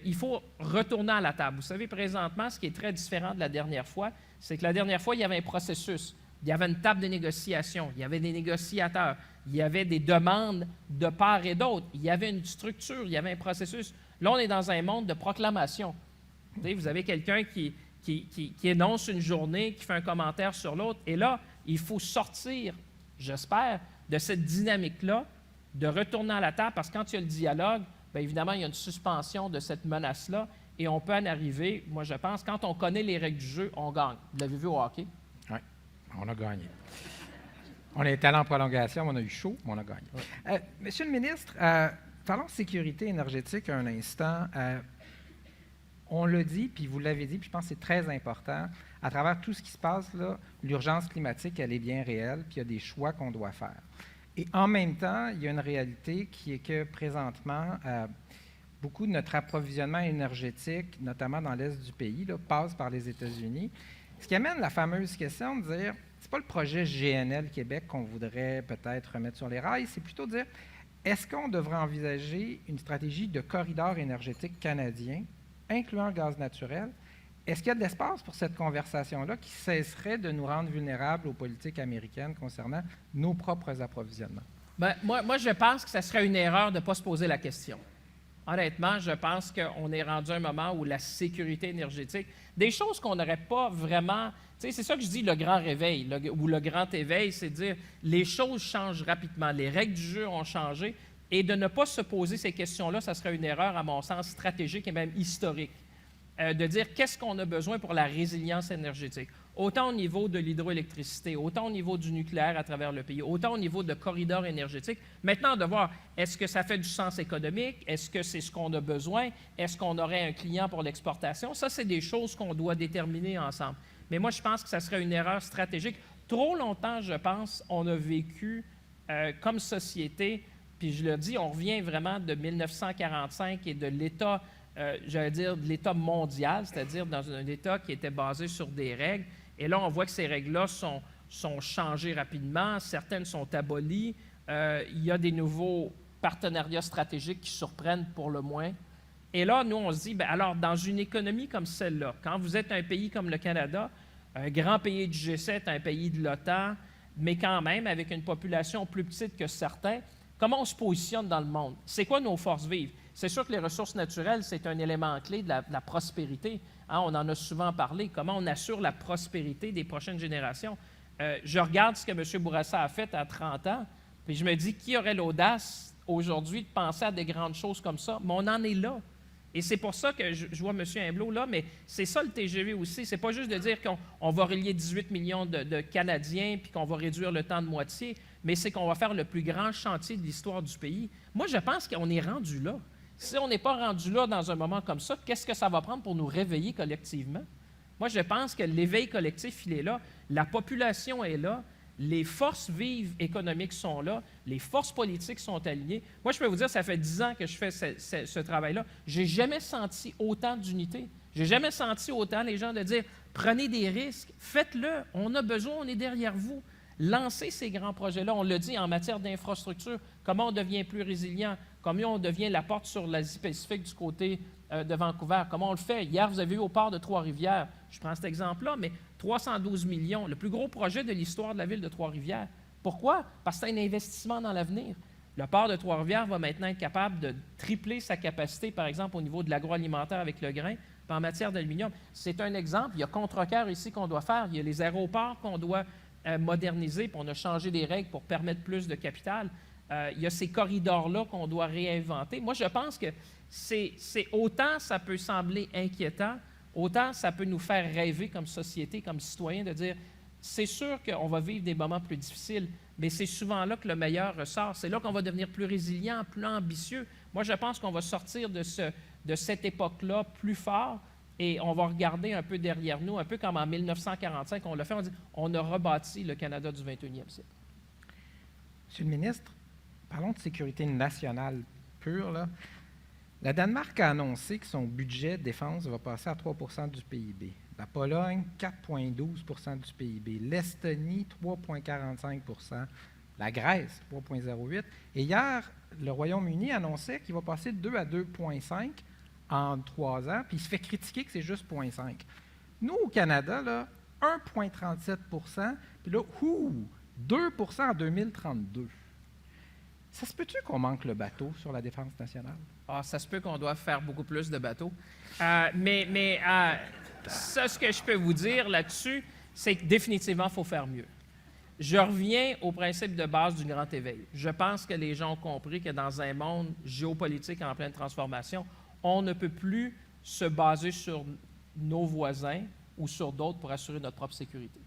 [SPEAKER 1] il faut retourner à la table. Vous savez, présentement, ce qui est très différent de la dernière fois, c'est que la dernière fois, il y avait un processus. Il y avait une table de négociation, il y avait des négociateurs, il y avait des demandes de part et d'autre, il y avait une structure, il y avait un processus. Là, on est dans un monde de proclamation. Vous avez quelqu'un qui énonce une journée, qui fait un commentaire sur l'autre, et là, il faut sortir, j'espère, de cette dynamique-là, de retourner à la table, parce que quand il y a le dialogue, bien évidemment, il y a une suspension de cette menace-là, et on peut en arriver, moi je pense, quand on connaît les règles du jeu, on gagne. Vous l'avez vu au hockey?
[SPEAKER 2] Oui, on a gagné. On est allé en prolongation, on a eu chaud, mais on a gagné.
[SPEAKER 1] Oui.
[SPEAKER 2] Monsieur le ministre, parlons de sécurité énergétique un instant. On l'a dit, puis vous l'avez dit, puis je pense que c'est très important. À travers tout ce qui se passe, là, l'urgence climatique, elle est bien réelle, puis il y a des choix qu'on doit faire. Et en même temps, il y a une réalité qui est que présentement, beaucoup de notre approvisionnement énergétique, notamment dans l'est du pays, là, passe par les États-Unis. Ce qui amène la fameuse question de dire, c'est pas le projet GNL Québec qu'on voudrait peut-être remettre sur les rails, c'est plutôt de dire, est-ce qu'on devrait envisager une stratégie de corridor énergétique canadien, incluant le gaz naturel? Est-ce qu'il y a de l'espace pour cette conversation-là qui cesserait de nous rendre vulnérables aux politiques américaines concernant nos propres approvisionnements?
[SPEAKER 1] Bien, moi, je pense que ça serait une erreur de ne pas se poser la question. Honnêtement, je pense qu'on est rendu à un moment où la sécurité énergétique, des choses qu'on n'aurait pas vraiment... Tu sais, c'est ça que je dis, le grand réveil, ou le grand éveil, c'est de dire les choses changent rapidement, les règles du jeu ont changé, et de ne pas se poser ces questions-là, ça serait une erreur, à mon sens, stratégique et même historique. De dire qu'est-ce qu'on a besoin pour la résilience énergétique, autant au niveau de l'hydroélectricité, autant au niveau du nucléaire à travers le pays, autant au niveau de corridors énergétiques. Maintenant, de voir, est-ce que ça fait du sens économique? Est-ce que c'est ce qu'on a besoin? Est-ce qu'on aurait un client pour l'exportation? Ça, c'est des choses qu'on doit déterminer ensemble. Mais moi, je pense que ça serait une erreur stratégique. Trop longtemps, je pense, on a vécu comme société, puis je le dis, on revient vraiment de 1945 et de l'État j'allais dire, de l'État mondial, c'est-à-dire dans un État qui était basé sur des règles. Et là, on voit que ces règles-là sont changées rapidement, certaines sont abolies. Il y a des nouveaux partenariats stratégiques qui surprennent pour le moins. Et là, nous, on se dit, bien, alors, dans une économie comme celle-là, quand vous êtes un pays comme le Canada, un grand pays du G7, un pays de l'OTAN, mais quand même avec une population plus petite que certains, comment on se positionne dans le monde? C'est quoi nos forces vives? C'est sûr que les ressources naturelles, c'est un élément clé de la prospérité. Hein, on en a souvent parlé. Comment on assure la prospérité des prochaines générations? Je regarde ce que M. Bourassa a fait à 30 ans, puis je me dis, qui aurait l'audace aujourd'hui de penser à des grandes choses comme ça? Mais on en est là. Et c'est pour ça que je vois M. Humblot là, mais c'est ça le TGV aussi. C'est pas juste de dire qu'on va relier 18 millions de Canadiens puis qu'on va réduire le temps de moitié, mais c'est qu'on va faire le plus grand chantier de l'histoire du pays. Moi, je pense qu'on est rendu là. Si on n'est pas rendu là dans un moment comme ça, qu'est-ce que ça va prendre pour nous réveiller collectivement? Moi, je pense que l'éveil collectif, il est là. La population est là. Les forces vives économiques sont là, les forces politiques sont alignées. Moi, je peux vous dire, ça fait 10 ans que je fais ce travail-là. Je n'ai jamais senti autant d'unité. Je n'ai jamais senti autant les gens de dire « Prenez des risques, faites-le, on a besoin, on est derrière vous. » Lancez ces grands projets-là. On l'a dit en matière d'infrastructure, comment on devient plus résilient, comment on devient la porte sur l'Asie-Pacifique du côté de Vancouver, comment on le fait. Hier, vous avez vu au port de Trois-Rivières, je prends cet exemple-là, mais 312 millions, le plus gros projet de l'histoire de la ville de Trois-Rivières. Pourquoi? Parce que c'est un investissement dans l'avenir. Le port de Trois-Rivières va maintenant être capable de tripler sa capacité, par exemple, au niveau de l'agroalimentaire avec le grain, puis en matière d'aluminium. C'est un exemple. Il y a Contrecoeur ici qu'on doit faire. Il y a les aéroports qu'on doit moderniser, puis on a changé des règles pour permettre plus de capital. Il y a ces corridors-là qu'on doit réinventer. Moi, je pense que c'est autant ça peut sembler inquiétant, autant ça peut nous faire rêver comme société, comme citoyens, de dire, c'est sûr qu'on va vivre des moments plus difficiles, mais c'est souvent là que le meilleur ressort. C'est là qu'on va devenir plus résilient, plus ambitieux. Moi, je pense qu'on va sortir de cette époque-là plus fort et on va regarder un peu derrière nous, un peu comme en 1945, on l'a fait, on dit, on a rebâti le Canada du 21e siècle.
[SPEAKER 2] Monsieur le ministre, parlons de sécurité nationale pure, là. La Danemark a annoncé que son budget de défense va passer à 3 % du PIB. La Pologne, 4,12 % du PIB. L'Estonie, 3,45 %. La Grèce, 3,08 %. Et hier, le Royaume-Uni annonçait qu'il va passer de 2 à 2,5 en 3 ans, puis il se fait critiquer que c'est juste 0,5. Nous, au Canada, là, 1,37 %, puis là, 2 % en 2032. Ça se peut-tu qu'on manque le bateau sur la défense nationale?
[SPEAKER 1] Ah, ça se peut qu'on doive faire beaucoup plus de bateaux. Ça, ce que je peux vous dire là-dessus, c'est que définitivement, il faut faire mieux. Je reviens au principe de base du grand éveil. Je pense que les gens ont compris que dans un monde géopolitique en pleine transformation, on ne peut plus se baser sur nos voisins ou sur d'autres pour assurer notre propre sécurité.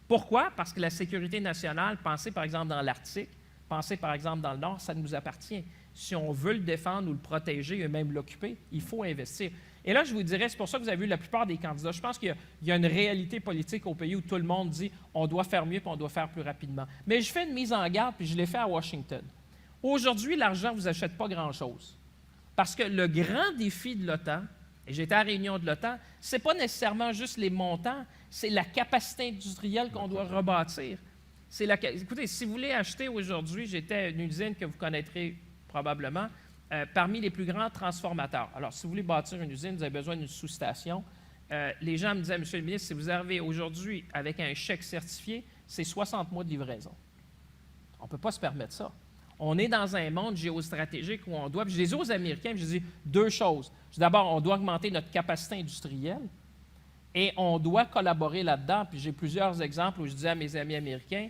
[SPEAKER 1] Pourquoi? Parce que la sécurité nationale, pensez par exemple dans l'Arctique, pensez par exemple dans le Nord, ça nous appartient. Si on veut le défendre ou le protéger et même l'occuper, il faut investir. Et là, je vous dirais, c'est pour ça que vous avez vu la plupart des candidats. Je pense qu'il y a une réalité politique au pays où tout le monde dit on doit faire mieux puis on doit faire plus rapidement. Mais je fais une mise en garde puis je l'ai fait à Washington. Aujourd'hui, l'argent ne vous achète pas grand-chose. Parce que le grand défi de l'OTAN, et j'étais à la réunion de l'OTAN, ce n'est pas nécessairement juste les montants, c'est la capacité industrielle qu'on doit rebâtir. Écoutez, si vous voulez acheter aujourd'hui, j'étais à une usine que vous connaîtrez probablement, parmi les plus grands transformateurs. Alors, si vous voulez bâtir une usine, vous avez besoin d'une sous-station. Les gens me disaient, Monsieur le ministre, si vous arrivez aujourd'hui avec un chèque certifié, c'est 60 mois de livraison. On ne peut pas se permettre ça. On est dans un monde géostratégique où on doit, puis je les dis aux Américains, puis je dis deux choses. D'abord, on doit augmenter notre capacité industrielle et on doit collaborer là-dedans. Puis j'ai plusieurs exemples où je dis à mes amis américains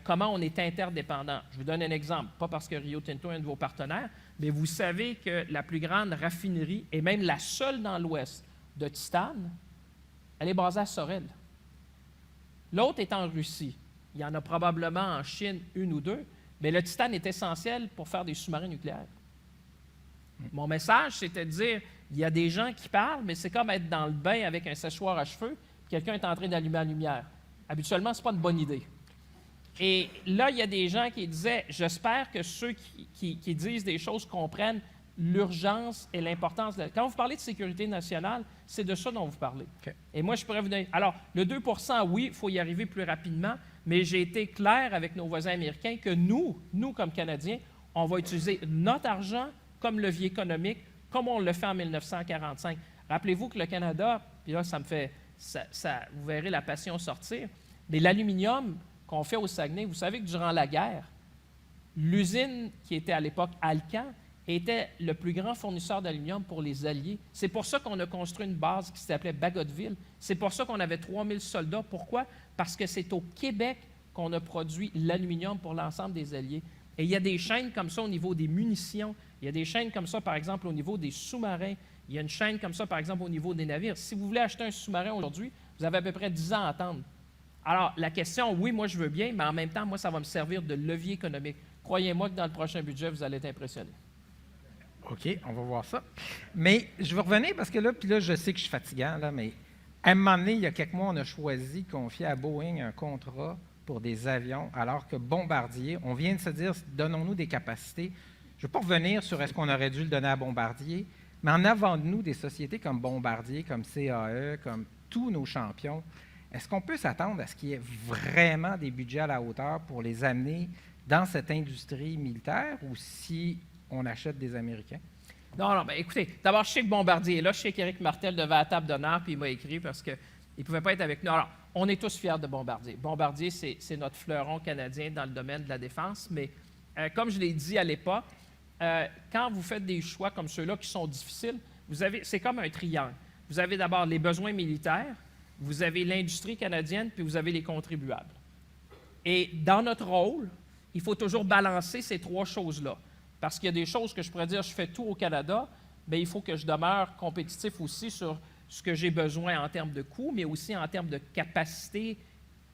[SPEAKER 1] comment on est interdépendants. Je vous donne un exemple, pas parce que Rio Tinto est un de vos partenaires, mais vous savez que la plus grande raffinerie, et même la seule dans l'Ouest, de titane, elle est basée à Sorel. L'autre est en Russie. Il y en a probablement en Chine une ou deux, mais le titane est essentiel pour faire des sous-marins nucléaires. Mon message, c'était de dire, il y a des gens qui parlent, mais c'est comme être dans le bain avec un séchoir à cheveux, puis quelqu'un est en train d'allumer la lumière. Habituellement, ce n'est pas une bonne idée. Et là, il y a des gens qui disaient, j'espère que ceux qui disent des choses comprennent l'urgence et l'importance. Quand vous parlez de sécurité nationale, c'est de ça dont vous parlez. Okay. Et moi, je pourrais vous donner... Alors, le 2 %, oui, il faut y arriver plus rapidement, mais j'ai été clair avec nos voisins américains que nous, comme Canadiens, on va utiliser notre argent comme levier économique, comme on le fait en 1945. Rappelez-vous que le Canada, puis là, ça me fait... vous verrez la passion sortir, mais l'aluminium qu'on fait au Saguenay, vous savez que durant la guerre, l'usine qui était à l'époque Alcan était le plus grand fournisseur d'aluminium pour les Alliés. C'est pour ça qu'on a construit une base qui s'appelait Bagotville. C'est pour ça qu'on avait 3000 soldats. Pourquoi? Parce que c'est au Québec qu'on a produit l'aluminium pour l'ensemble des Alliés. Et il y a des chaînes comme ça au niveau des munitions. Il y a des chaînes comme ça, par exemple, au niveau des sous-marins. Il y a une chaîne comme ça, par exemple, au niveau des navires. Si vous voulez acheter un sous-marin aujourd'hui, vous avez à peu près 10 ans à attendre. Alors, la question, oui, moi, je veux bien, mais en même temps, moi, ça va me servir de levier économique. Croyez-moi que dans le prochain budget, vous allez être impressionné.
[SPEAKER 2] OK, on va voir ça. Mais je vais revenir parce que là, puis là, je sais que je suis fatigant, là, mais à un moment donné, il y a quelques mois, on a choisi de confier à Boeing un contrat pour des avions, alors que Bombardier, on vient de se dire, donnons-nous des capacités. Je ne veux pas revenir sur est-ce qu'on aurait dû le donner à Bombardier, mais en avant de nous, des sociétés comme Bombardier, comme CAE, comme tous nos champions, est-ce qu'on peut s'attendre à ce qu'il y ait vraiment des budgets à la hauteur pour les amener dans cette industrie militaire ou si on achète des Américains?
[SPEAKER 1] Non, ben écoutez, d'abord, je sais que Bombardier est là. Je sais qu'Éric Martel devait à la table d'honneur, puis il m'a écrit parce qu'il ne pouvait pas être avec nous. Alors, on est tous fiers de Bombardier. Bombardier, c'est notre fleuron canadien dans le domaine de la défense, mais comme je l'ai dit à l'époque, quand vous faites des choix comme ceux-là qui sont difficiles, c'est comme un triangle. Vous avez d'abord les besoins militaires, vous avez l'industrie canadienne, puis vous avez les contribuables. Et dans notre rôle, il faut toujours balancer ces trois choses-là. Parce qu'il y a des choses que je pourrais dire, je fais tout au Canada, bien, il faut que je demeure compétitif aussi sur ce que j'ai besoin en termes de coûts, mais aussi en termes de capacité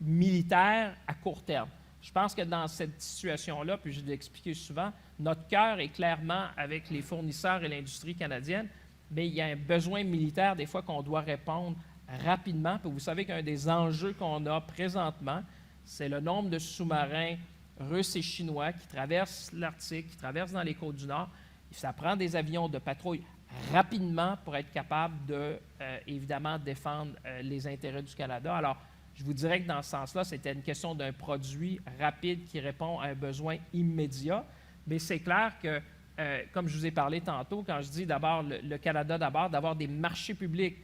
[SPEAKER 1] militaire à court terme. Je pense que dans cette situation-là, puis je l'ai expliqué souvent, notre cœur est clairement avec les fournisseurs et l'industrie canadienne, mais il y a un besoin militaire des fois qu'on doit répondre rapidement. Puis vous savez qu'un des enjeux qu'on a présentement, c'est le nombre de sous-marins russes et chinois qui traversent l'Arctique, qui traversent dans les côtes du Nord. Ça prend des avions de patrouille rapidement pour être capable de, évidemment, défendre les intérêts du Canada. Alors, je vous dirais que dans ce sens-là, c'était une question d'un produit rapide qui répond à un besoin immédiat. Mais c'est clair que, comme je vous ai parlé tantôt, quand je dis d'abord le Canada d'abord, d'avoir des marchés publics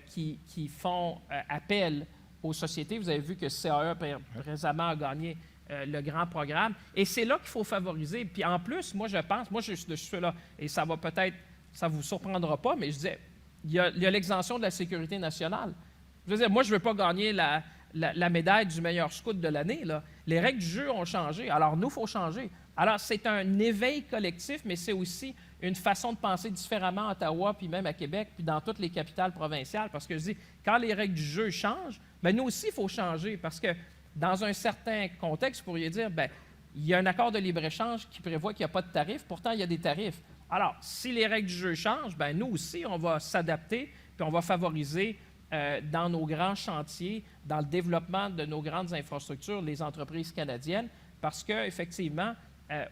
[SPEAKER 1] qui font appel aux sociétés. Vous avez vu que CAE récemment a gagné le grand programme. Et c'est là qu'il faut favoriser. Puis en plus, moi, je pense, moi, je suis là, et ça va peut-être, ça ne vous surprendra pas, mais je disais, il y a l'exemption de la sécurité nationale. Je veux dire, moi, je ne veux pas gagner la médaille du meilleur scout de l'année. Les règles du jeu ont changé. Alors, nous, il faut changer. Alors, c'est un éveil collectif, mais c'est aussi une façon de penser différemment à Ottawa, puis même à Québec, puis dans toutes les capitales provinciales. Parce que je dis, quand les règles du jeu changent, bien, nous aussi, il faut changer. Parce que dans un certain contexte, vous pourriez dire, bien, il y a un accord de libre-échange qui prévoit qu'il n'y a pas de tarifs, pourtant, il y a des tarifs. Alors, si les règles du jeu changent, bien, nous aussi, on va s'adapter, puis on va favoriser dans nos grands chantiers, dans le développement de nos grandes infrastructures, les entreprises canadiennes, parce qu'effectivement,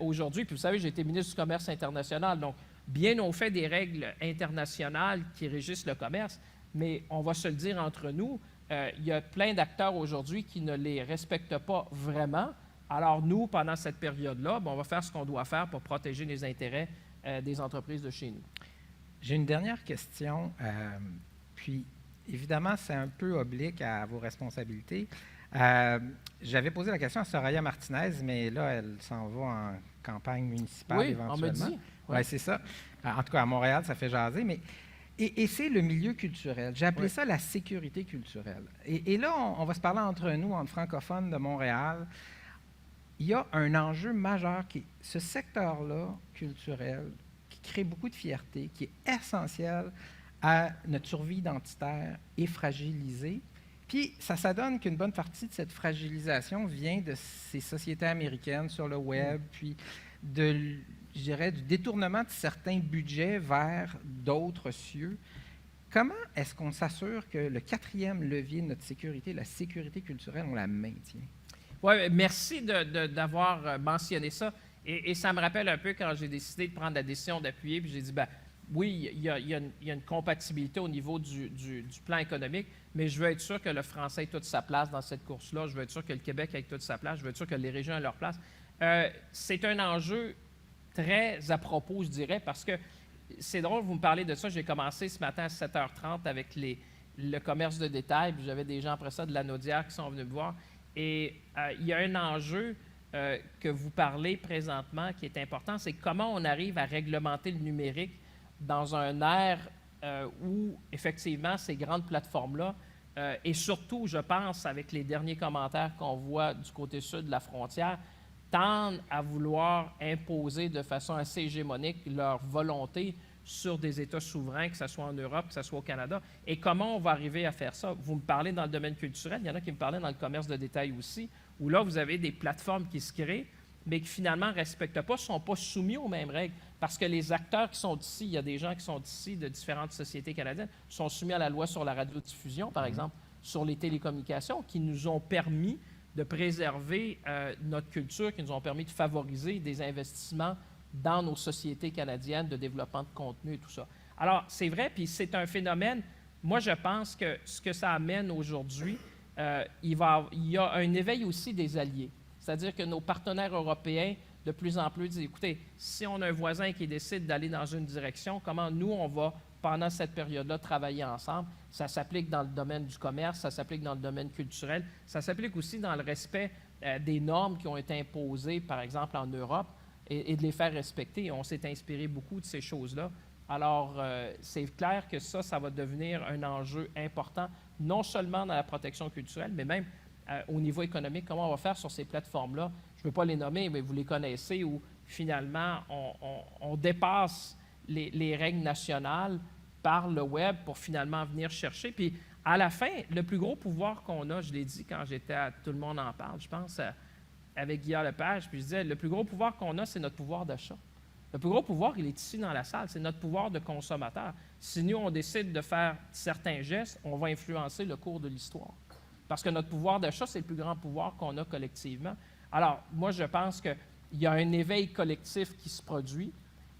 [SPEAKER 1] aujourd'hui, puis vous savez, j'ai été ministre du Commerce international, donc bien au fait des règles internationales qui régissent le commerce, mais on va se le dire entre nous, il y a plein d'acteurs aujourd'hui qui ne les respectent pas vraiment. Alors nous, pendant cette période-là, on va faire ce qu'on doit faire pour protéger les intérêts des entreprises de chez nous.
[SPEAKER 2] J'ai une dernière question, puis évidemment, c'est un peu oblique à vos responsabilités. J'avais posé la question à Soraya Martinez, mais là, elle s'en va en campagne municipale éventuellement.
[SPEAKER 1] On me dit.
[SPEAKER 2] Oui, c'est ça. En tout cas, à Montréal, ça fait jaser. Mais, et c'est le milieu culturel. J'ai appelé ça la sécurité culturelle. Et là, on va se parler entre nous, entre francophones de Montréal. Il y a un enjeu majeur qui est ce secteur-là culturel, qui crée beaucoup de fierté, qui est essentiel à notre survie identitaire est fragilisée. Puis, ça donne qu'une bonne partie de cette fragilisation vient de ces sociétés américaines sur le web, puis je dirais, du détournement de certains budgets vers d'autres cieux. Comment est-ce qu'on s'assure que le quatrième levier de notre sécurité, la sécurité culturelle, on la maintient?
[SPEAKER 1] Oui, merci d'avoir mentionné ça. Et ça me rappelle un peu quand j'ai décidé de prendre la décision d'appuyer, puis j'ai dit, bien, oui, il y a une compatibilité au niveau du plan économique, mais je veux être sûr que le français ait toute sa place dans cette course-là. Je veux être sûr que le Québec ait toute sa place. Je veux être sûr que les régions aient leur place. C'est un enjeu très à propos, je dirais, parce que c'est drôle, vous me parlez de ça. J'ai commencé ce matin à 7h30 avec le commerce de détail, puis j'avais des gens après ça de la Naudière qui sont venus me voir. Et il y a un enjeu que vous parlez présentement qui est important, c'est comment on arrive à réglementer le numérique dans un ère où, effectivement, ces grandes plateformes-là, et surtout, je pense, avec les derniers commentaires qu'on voit du côté sud de la frontière, tendent à vouloir imposer de façon assez hégémonique leur volonté sur des États souverains, que ce soit en Europe, que ce soit au Canada. Et comment on va arriver à faire ça? Vous me parlez dans le domaine culturel, il y en a qui me parlaient dans le commerce de détail aussi, où là, vous avez des plateformes qui se créent, mais qui finalement ne respectent pas, ne sont pas soumis aux mêmes règles. Parce que les acteurs qui sont ici, il y a des gens qui sont ici de différentes sociétés canadiennes, sont soumis à la loi sur la radiodiffusion, par exemple, sur les télécommunications, qui nous ont permis de préserver notre culture, qui nous ont permis de favoriser des investissements dans nos sociétés canadiennes de développement de contenu et tout ça. Alors, c'est vrai, puis c'est un phénomène. Moi, je pense que ce que ça amène aujourd'hui, il y a un éveil aussi des alliés. C'est-à-dire que nos partenaires européens, de plus en plus, disent, écoutez, si on a un voisin qui décide d'aller dans une direction, comment nous, on va, pendant cette période-là, travailler ensemble? Ça s'applique dans le domaine du commerce, ça s'applique dans le domaine culturel, ça s'applique aussi dans le respect des normes qui ont été imposées, par exemple, en Europe, et de les faire respecter. On s'est inspiré beaucoup de ces choses-là. Alors, c'est clair que ça va devenir un enjeu important, non seulement dans la protection culturelle, mais même au niveau économique. Comment on va faire sur ces plateformes-là? Je ne veux pas les nommer, mais vous les connaissez, où finalement, on dépasse les règles nationales par le web pour finalement venir chercher. Puis, à la fin, le plus gros pouvoir qu'on a, je l'ai dit quand j'étais à Tout le monde en parle, je pense, avec Guillaume Lepage, puis je disais, le plus gros pouvoir qu'on a, c'est notre pouvoir d'achat. Le plus gros pouvoir, il est ici dans la salle, c'est notre pouvoir de consommateur. Si nous, on décide de faire certains gestes, on va influencer le cours de l'histoire. Parce que notre pouvoir d'achat, c'est le plus grand pouvoir qu'on a collectivement. Alors, moi, je pense qu'il y a un éveil collectif qui se produit.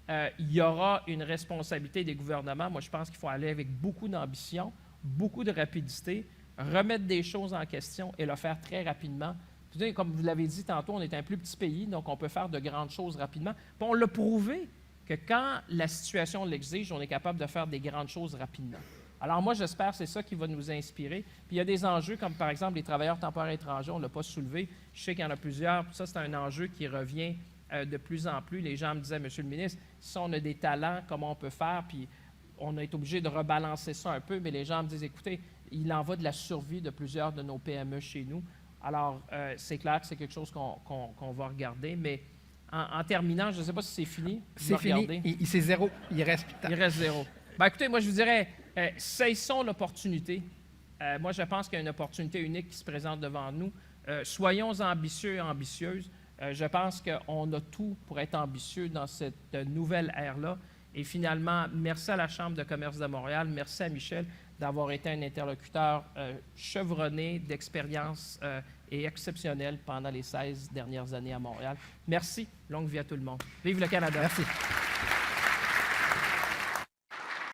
[SPEAKER 1] Il y aura une responsabilité des gouvernements. Moi, je pense qu'il faut aller avec beaucoup d'ambition, beaucoup de rapidité, remettre des choses en question et le faire très rapidement. Puis, comme vous l'avez dit tantôt, on est un plus petit pays, donc on peut faire de grandes choses rapidement. Puis on l'a prouvé que quand la situation l'exige, on est capable de faire des grandes choses rapidement. Alors moi, j'espère que c'est ça qui va nous inspirer. Puis il y a des enjeux comme, par exemple, les travailleurs temporaires étrangers, on ne l'a pas soulevé. Je sais qu'il y en a plusieurs. Ça, c'est un enjeu qui revient de plus en plus. Les gens me disaient, Monsieur le ministre, si on a des talents, comment on peut faire? Puis on a été obligé de rebalancer ça un peu, mais les gens me disent, écoutez, il en va de la survie de plusieurs de nos PME chez nous. Alors, c'est clair que c'est quelque chose qu'on va regarder, mais en terminant, je ne sais pas si c'est fini.
[SPEAKER 2] C'est fini. C'est zéro. Il reste plus de temps.
[SPEAKER 1] Il reste zéro. Bien, écoutez, moi, je vous dirais, saisissons l'opportunité. Moi, je pense qu'il y a une opportunité unique qui se présente devant nous. Soyons ambitieux et ambitieuses. Je pense qu'on a tout pour être ambitieux dans cette nouvelle ère-là. Et finalement, merci à la Chambre de commerce de Montréal, merci à Michel d'avoir été un interlocuteur chevronné, d'expérience et exceptionnel pendant les 16 dernières années à Montréal. Merci. Longue vie à tout le monde. Vive le Canada.
[SPEAKER 2] Merci.